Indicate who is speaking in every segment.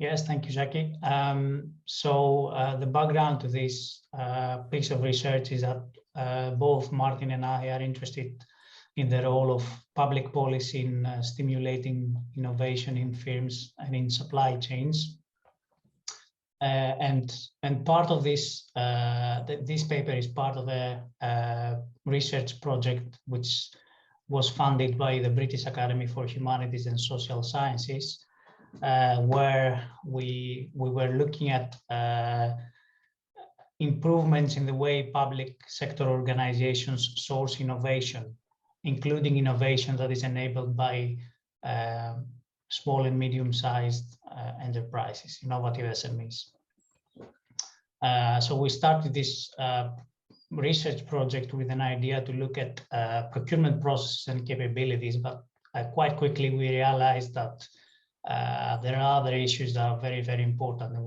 Speaker 1: Yes, thank you, Jackie. The background to this piece of research is that both Martin and I are interested in the role of public policy in stimulating innovation in firms and in supply chains. And part of this, this paper is part of a research project which was funded by the British Academy for Humanities and Social Sciences, where we were looking at improvements in the way public sector organizations source innovation, including innovation that is enabled by small and medium-sized enterprises, innovative SMEs. So we started this research project with an idea to look at procurement processes and capabilities, but quite quickly we realized that there are other issues that are very, very important. And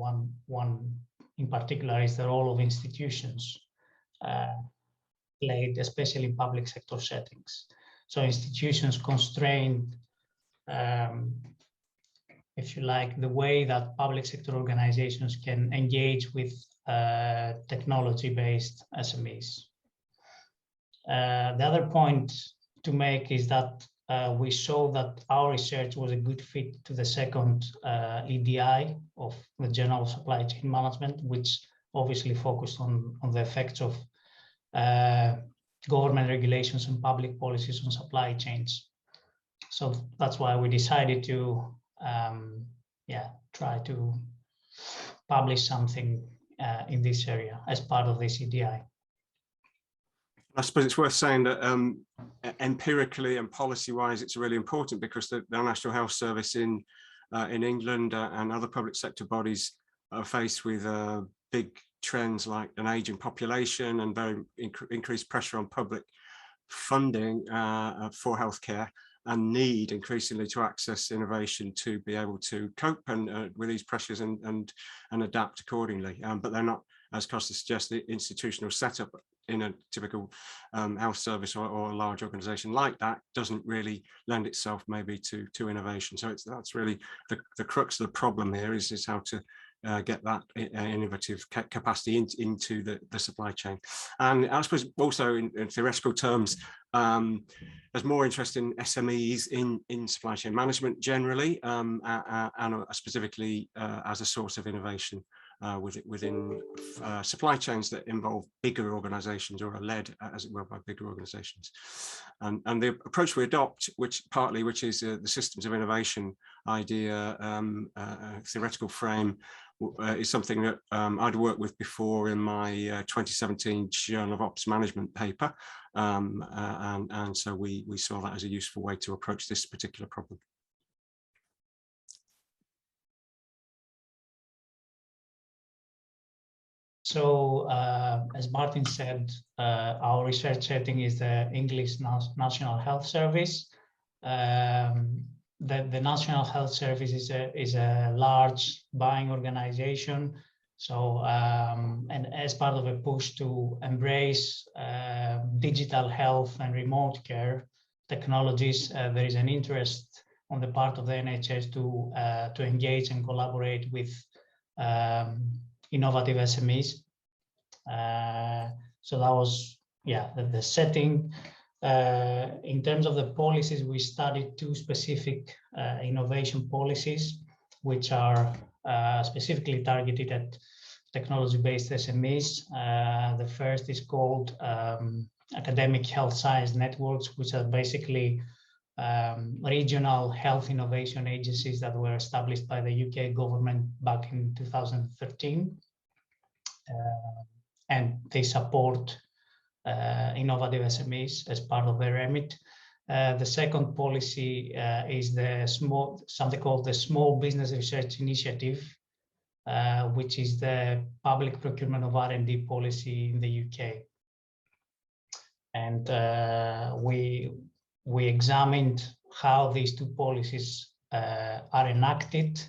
Speaker 1: one in particular is the role of institutions played, especially in public sector settings. So institutions constrain, if you like, the way that public sector organizations can engage with technology-based SMEs. The other point to make is that we saw that our research was a good fit to the second EDI of the General Supply Chain Management, which obviously focused on the effects of government regulations and public policies on supply chains. So that's why we decided to try to publish something in this area as part of this EDI.
Speaker 2: I suppose it's worth saying that empirically and policy-wise, it's really important because the National Health Service in England and other public sector bodies are faced with big trends like an aging population and very increased pressure on public funding for healthcare, and need increasingly to access innovation to be able to cope with these pressures and adapt accordingly. But they're not, as Costa suggests, the institutional setup in a typical health service or a large organization like that doesn't really lend itself maybe to innovation. So that's really the crux of the problem here is how to get that innovative capacity into the supply chain. And I suppose also in theoretical terms, there's more interest in SMEs in supply chain management generally, and specifically as a source of innovation within supply chains that involve bigger organizations or are led, as it were, by bigger organizations. And the approach we adopt, which is the systems of innovation idea, theoretical frame, is something that I'd worked with before in my 2017 Journal of Ops Management paper. And so we saw that as a useful way to approach this particular problem.
Speaker 1: So, as Martin said, our research setting is the English National Health Service. The National Health Service is a large buying organization. So, and as part of a push to embrace digital health and remote care technologies, there is an interest on the part of the NHS to engage and collaborate with innovative SMEs. So that was, the setting. In terms of the policies, we studied two specific innovation policies, which are specifically targeted at technology-based SMEs. The first is called academic health science networks, which are basically regional health innovation agencies that were established by the UK government back in 2013. And they support innovative SMEs as part of their remit. The second policy is something called the Small Business Research Initiative, which is the public procurement of R&D policy in the UK. And we examined how these two policies are enacted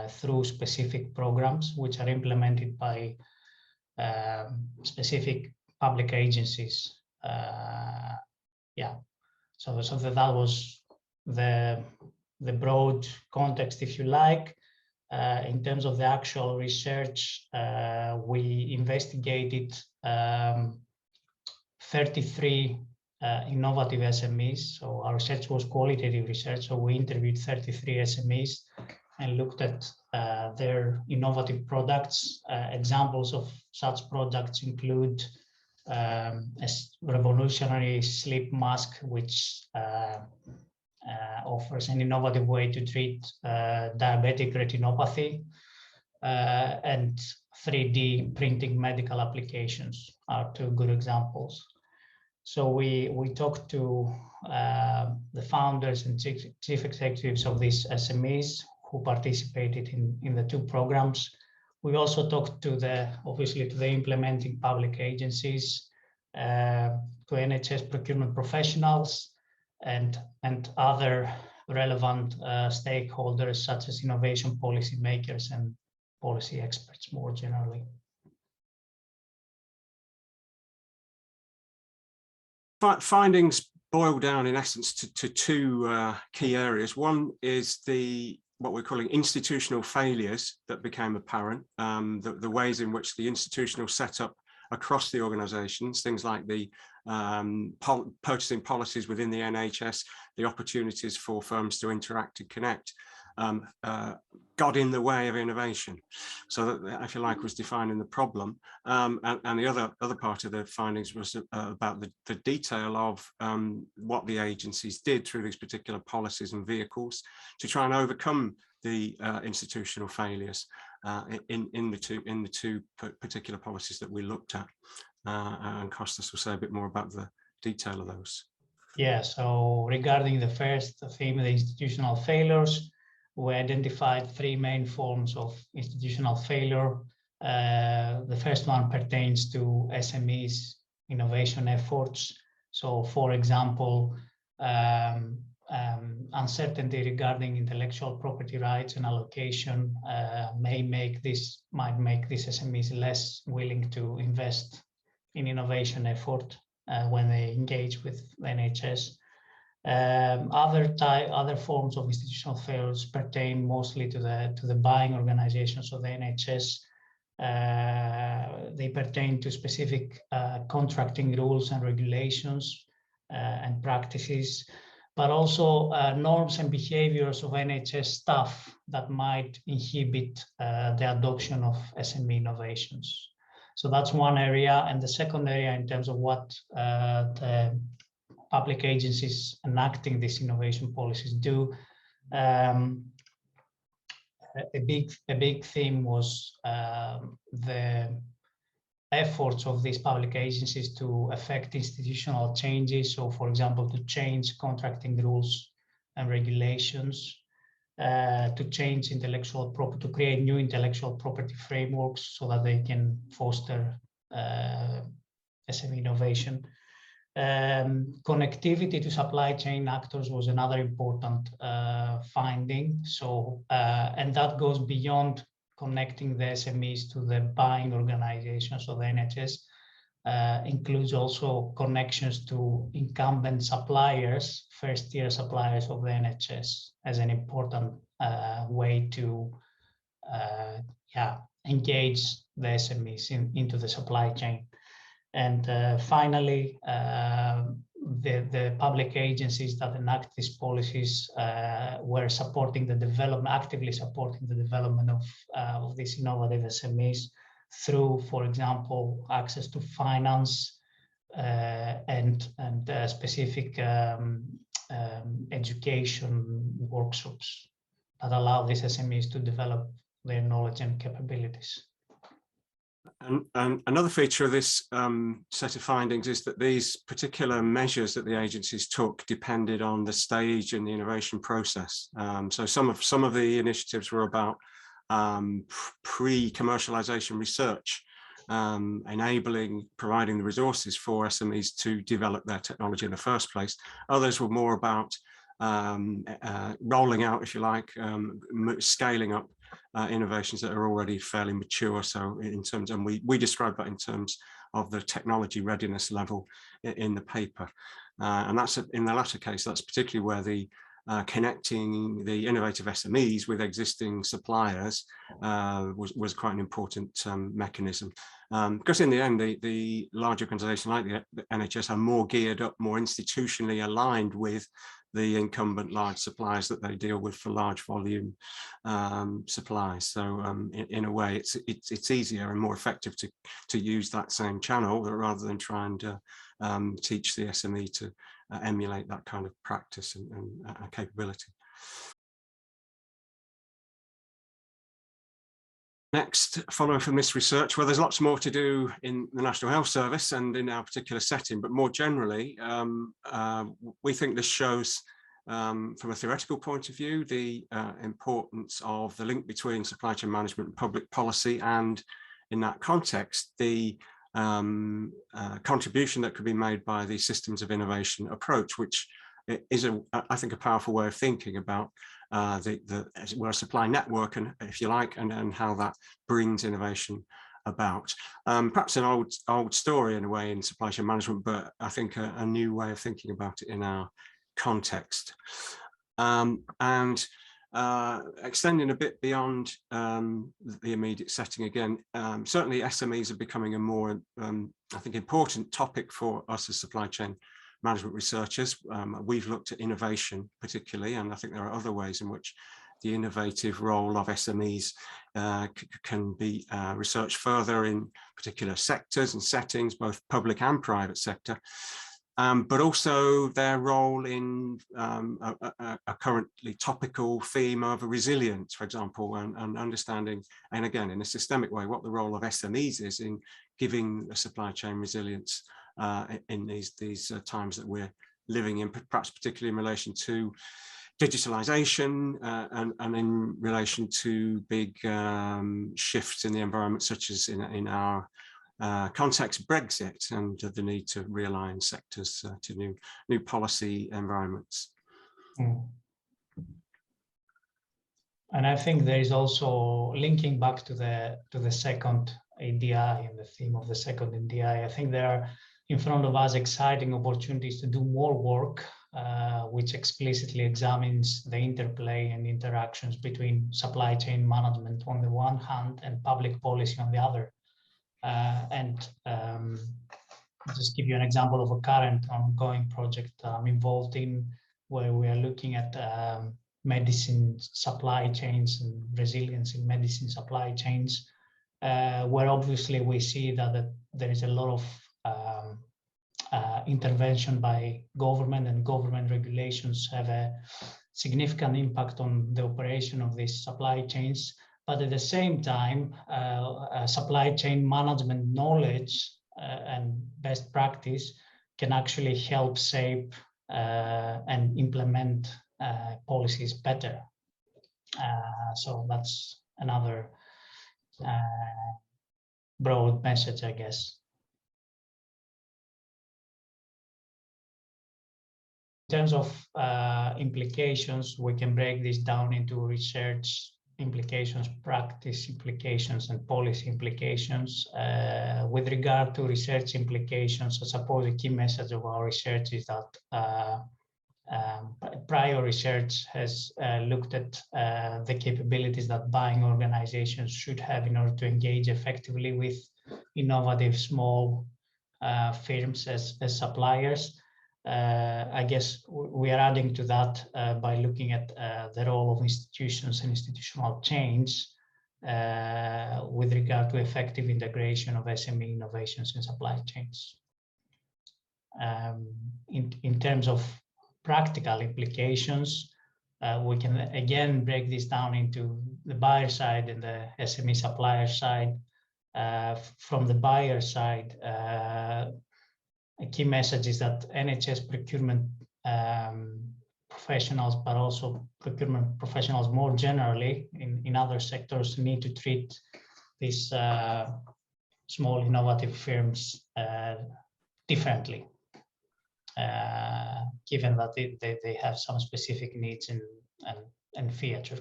Speaker 1: through specific programs, which are implemented by specific public agencies. So that was the broad context, if you like. In terms of the actual research, we investigated 33 innovative SMEs. So our research was qualitative research. So we interviewed 33 SMEs and looked at their innovative products. Examples of such products include a revolutionary sleep mask, which offers an innovative way to treat diabetic retinopathy, and 3D printing medical applications are two good examples. So we talked to the founders and chief executives of these SMEs who participated in the two programs. We also talked to obviously to the implementing public agencies, to NHS procurement professionals, and other relevant stakeholders such as innovation policy makers and policy experts more generally.
Speaker 2: Findings boil down in essence to two key areas. One is what we're calling institutional failures that became apparent, the ways in which the institutional setup across the organizations, things like the purchasing policies within the NHS, the opportunities for firms to interact and connect, got in the way of innovation. So that, if you like, was defining the problem. And the other part of the findings was about the detail of what the agencies did through these particular policies and vehicles to try and overcome the institutional failures in the two particular policies that we looked at. And Kostas will say a bit more about the detail of those.
Speaker 1: Yeah, so regarding the first theme, the institutional failures, we identified three main forms of institutional failure. The first one pertains to SMEs innovation efforts. So, for example, uncertainty regarding intellectual property rights and allocation might make these SMEs less willing to invest in innovation effort when they engage with the NHS. Other forms of institutional failures pertain mostly to the buying organizations of the NHS. They pertain to specific contracting rules and regulations and practices, but also norms and behaviors of NHS staff that might inhibit the adoption of SME innovations. So that's one area. And the second area, in terms of what the public agencies enacting these innovation policies do, a big theme was the efforts of these public agencies to affect institutional changes. So, for example, to change contracting rules and regulations, to change intellectual property, to create new intellectual property frameworks so that they can foster SME innovation. Connectivity to supply chain actors was another important finding. So, and that goes beyond connecting the SMEs to the buying organizations of the NHS, includes also connections to incumbent suppliers, first-tier suppliers of the NHS, as an important way to engage the SMEs into the supply chain. And finally, the public agencies that enact these policies were supporting the development, actively supporting the development of these innovative SMEs through, for example, access to finance and specific education workshops that allow these SMEs to develop their knowledge and capabilities.
Speaker 2: And another feature of this set of findings is that these particular measures that the agencies took depended on the stage in the innovation process. So some of the initiatives were about pre-commercialization research, providing the resources for SMEs to develop their technology in the first place. Others were more about rolling out, if you like, scaling up innovations that are already fairly mature. So in terms, and we describe that in terms of the technology readiness level in the paper. And that's in the latter case, that's particularly where the connecting the innovative SMEs with existing suppliers was quite an important mechanism. Because in the end, the large organisations like the NHS are more geared up, more institutionally aligned with the incumbent large suppliers that they deal with for large volume supplies. So in a way, it's easier and more effective to use that same channel rather than try and teach the SME to emulate that kind of practice and capability. Next, following from this research, well, there's lots more to do in the National Health Service and in our particular setting, but more generally, we think this shows, from a theoretical point of view, the importance of the link between supply chain management and public policy, and in that context, the contribution that could be made by the systems of innovation approach, which is, I think, a powerful way of thinking about as it were, supply network, and if you like, and how that brings innovation about. Perhaps an old story in a way in supply chain management, but I think a new way of thinking about it in our context. Extending a bit beyond the immediate setting again, certainly SMEs are becoming a more, I think, important topic for us as supply chain management researchers. We've looked at innovation particularly, and I think there are other ways in which the innovative role of SMEs can be researched further in particular sectors and settings, both public and private sector. But also their role in a currently topical theme of resilience, for example, and understanding, and again, in a systemic way, what the role of SMEs is in giving a supply chain resilience in these times that we're living in, perhaps particularly in relation to digitalization and in relation to big shifts in the environment, such as in our context, Brexit, and the need to realign sectors to new policy environments.
Speaker 1: And I think there is also, linking back to the second NDI and the theme of the second NDI, I think there are in front of us exciting opportunities to do more work, which explicitly examines the interplay and interactions between supply chain management on the one hand and public policy on the other. Just give you an example of a current ongoing project I'm involved in, where we are looking at medicine supply chains and resilience in medicine supply chains, where obviously we see that there is a lot of intervention by government, and government regulations have a significant impact on the operation of these supply chains. But at the same time, supply chain management knowledge and best practice can actually help shape and implement policies better. So that's another broad message, I guess. In terms of implications, we can break this down into research implications, practice implications, and policy implications. With regard to research implications, I suppose the key message of our research is that prior research has looked at the capabilities that buying organizations should have in order to engage effectively with innovative small firms as suppliers. I guess we are adding to that by looking at the role of institutions and institutional change with regard to effective integration of SME innovations in supply chains. In terms of practical implications, we can again break this down into the buyer side and the SME supplier side. From the buyer side, a key message is that NHS procurement professionals, but also procurement professionals more generally in other sectors, need to treat these small innovative firms differently, given that they have some specific needs and feature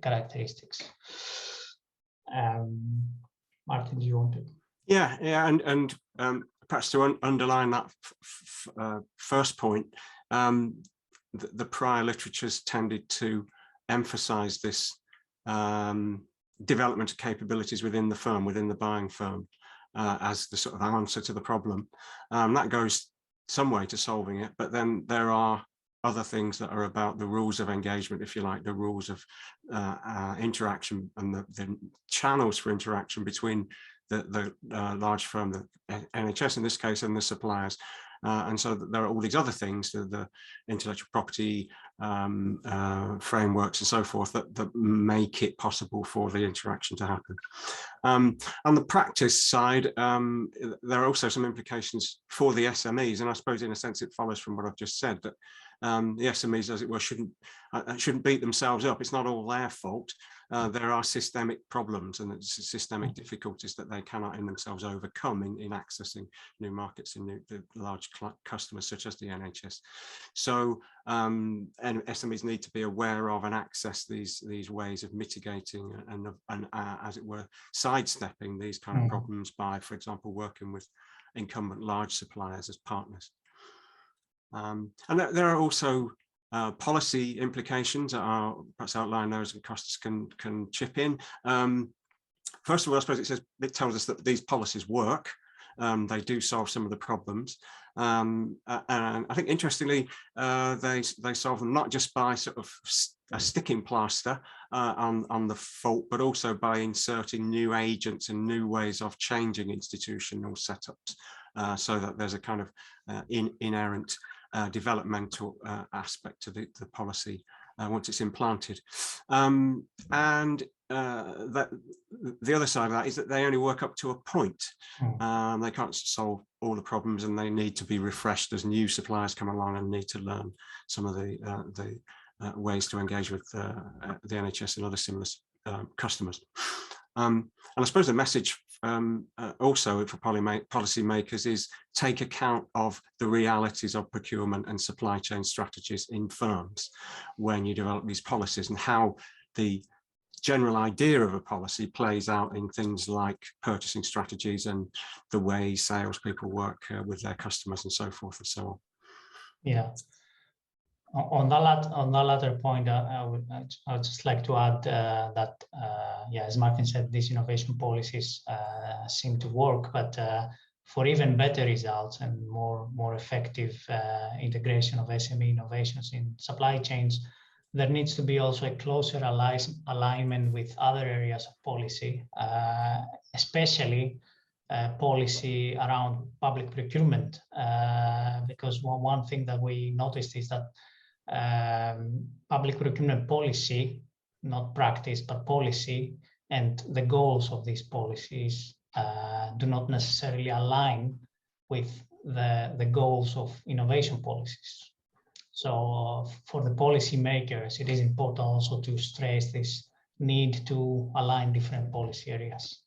Speaker 1: characteristics. Martin, do you want to?
Speaker 2: Yeah, and perhaps to underline that first point, the prior literature's tended to emphasize this development of capabilities within the firm, within the buying firm, as the sort of answer to the problem. That goes some way to solving it, but then there are other things that are about the rules of engagement, if you like, the rules of interaction and the channels for interaction between the large firm, the NHS in this case, and the suppliers. And so there are all these other things, the intellectual property frameworks and so forth that make it possible for the interaction to happen. On the practice side, there are also some implications for the SMEs, and I suppose in a sense it follows from what I've just said, that the SMEs, as it were, shouldn't beat themselves up. It's not all their fault. There are systemic problems and systemic difficulties that they cannot in themselves overcome in accessing new markets and the large customers such as the NHS. So and SMEs need to be aware of and access these ways of mitigating and as it were, sidestepping these kind of problems by, for example, working with incumbent large suppliers as partners. And there are also policy implications that are perhaps outline those, and Costas can chip in. First of all, I suppose it tells us that these policies work. They do solve some of the problems. And I think interestingly, they solve them not just by sort of a sticking plaster on the fault, but also by inserting new agents and new ways of changing institutional setups, so that there's a kind of inherent developmental aspect to the policy once it's implanted. And that the other side of that is that they only work up to a point. They can't solve all the problems, and they need to be refreshed as new suppliers come along and need to learn some of the ways to engage with the NHS and other similar customers. And I suppose the message also for policymakers is take account of the realities of procurement and supply chain strategies in firms when you develop these policies, and how the general idea of a policy plays out in things like purchasing strategies and the way salespeople work with their customers and so forth and so on.
Speaker 1: Yeah. On the latter point, I would just like to add that, yeah, as Martin said, these innovation policies seem to work, but for even better results and more effective integration of SME innovations in supply chains, there needs to be also a closer alignment with other areas of policy, especially policy around public procurement, because one thing that we noticed is that public procurement policy, not practice, but policy, and the goals of these policies do not necessarily align with the goals of innovation policies. So for the policy makers, it is important also to stress this need to align different policy areas.